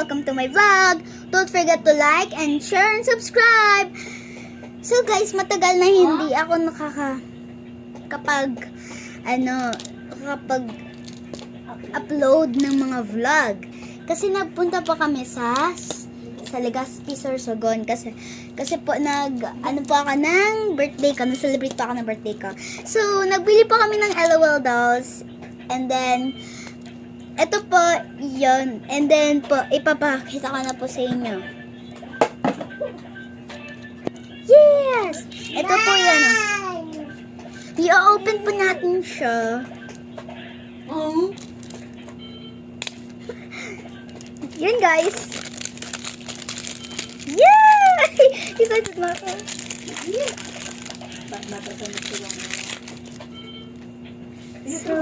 welcome to my vlog. Don't forget to like and share and subscribe. So guys, matagal na hindi ako kapag upload ng mga vlog. Kasi nagpunta pa kami sa Legazpi, Sorsogon kasi po ako ng birthday ko, na-celebrate pa ako ng birthday ko. So, nagbili pa kami ng LOL dolls. And then, ito po, yun. And then po, ipapakita ko na po sa inyo. Yes! Ito po yun. I-open po natin siya. Yun guys. Yay! Excited na ako. So,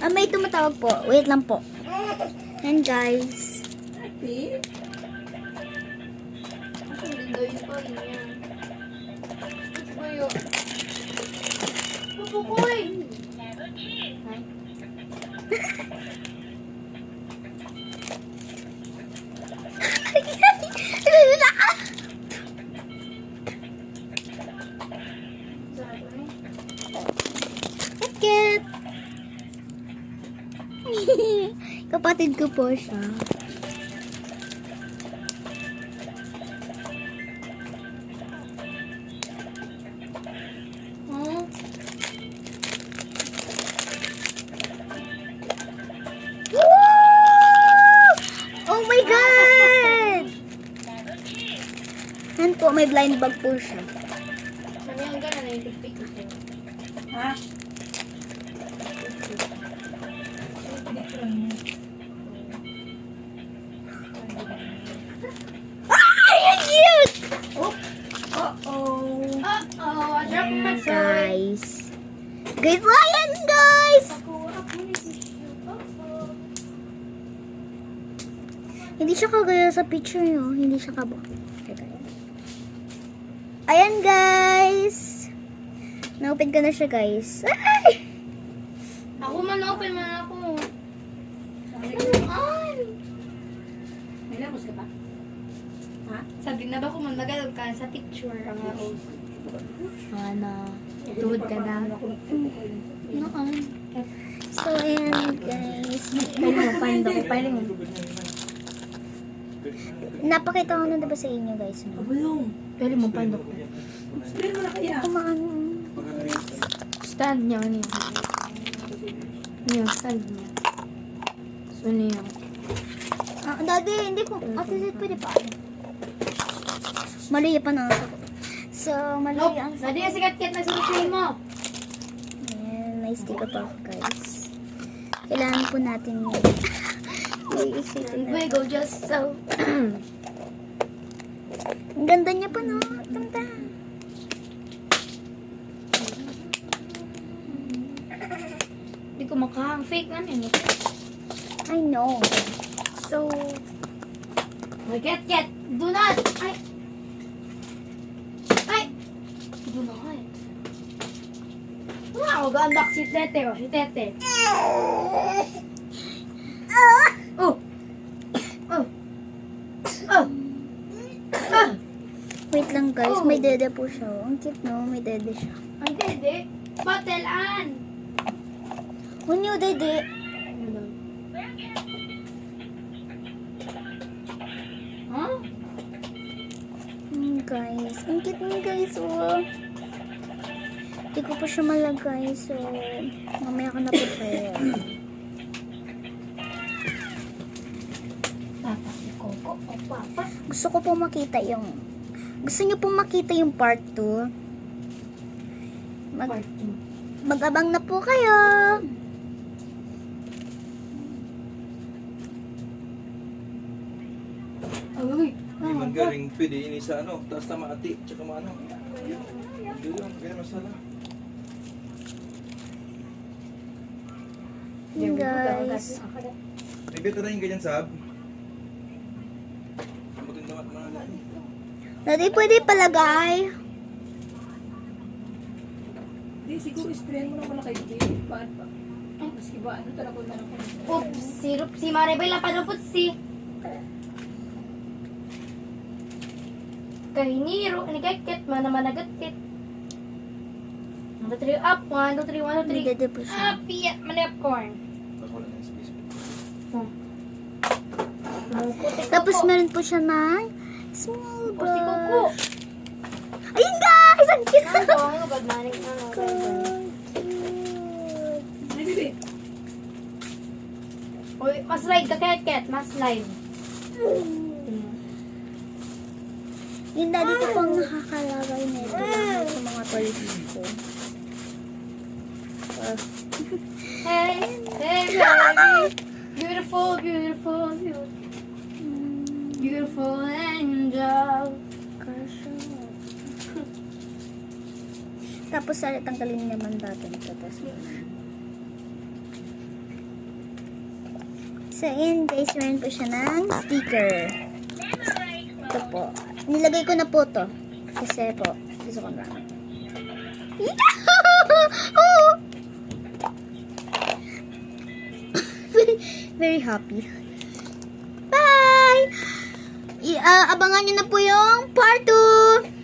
may tumatawag po. Wait lang po. And guys. Bakit? Kapatid ko po siya. Oh my God! Yan po, may blind bag po siya. Nangyang ka na na yung tiktik ko. Ha? Ay, ang cute! Guys. Guys, ayan guys! Hindi siya kagaya sa picture nyo. Hindi siya kabo. Ayan guys! Na-open ko na siya guys. Ay! Ako man, open man ako. May labos ka pa? Ha? Sabi na ba kung managal ka sa picture ang ako? Ano? Tuhod ka na. Noon. So, ayan guys. Pailing mo. Napakita ko na diba sa inyo guys. No? Pailing mo, pandok. Kumaan. Stand niya, ano yun? Yung stand niya. So, ano yun? Daddy, hindi ko. Ate, pwede pa. Mali pa na ako. So, mali ang Daddy, yung sikat-kat na sinusin mo. ayan, may sticker pa ako guys. Kailangan po natin yun. We go just so. Ang ganda niya pa no. Ganda. Hindi ko makahang fake na yun. I know. So, Get. Do not. Ay. Do not. Wow, ganda si Tete. Si Tete. wait lang guys. May dede po siya. Ang cute no. May dede siya. Ang Tete. Batelan. Unyo dede. Huh? Guys. Ang cute mo guys. Oh. Hindi ko pa siya malagay. So, mamaya ko na po kaya. Papa, si Coco. O Papa. Gusto ko po makita yung... Gusto niyo po makita yung part 2? Part 2. Mag-abang na po kayo. Uy. Hindi man galing pwede ini sa ano, taas na maati, tsaka maano. Hindi lang, kaya masala. Guys. May beta na yung ganyan sab. Maganda mga Daddy, pwede palagay. Hindi, siguro sprayan mo naman na kayo. Paano pa? Ay, maski ba, ano talaga na ako. Oops, si Maribel lang palupot si. Kahiniro, ni Kekit, managat-kit. 1, 2, 3, up. 1, 2, 3, 1, 2, 3. Nagdede po siya. Piyat, manipcorn. Tapos wala na yung space. Tapos meron po siya ng small O, si Kuku. brush. Ayun guys! Ang cute! Ano, ano, bagmanik na, no? Uy, mas live ka, Kekit. Mas live. Yung daddy ko pang nakakalagay nito sa mga toys ko. Hey, hey, baby. Beautiful, beautiful, beautiful. Beautiful angel. Tapos tanggalin naman natin ito. So, yun guys, meron po siya ng sticker. Ito po. Nilagay ko na po to. Kasi po, gusto ko na. Very happy. Bye! Abangan nyo na po yung part 2!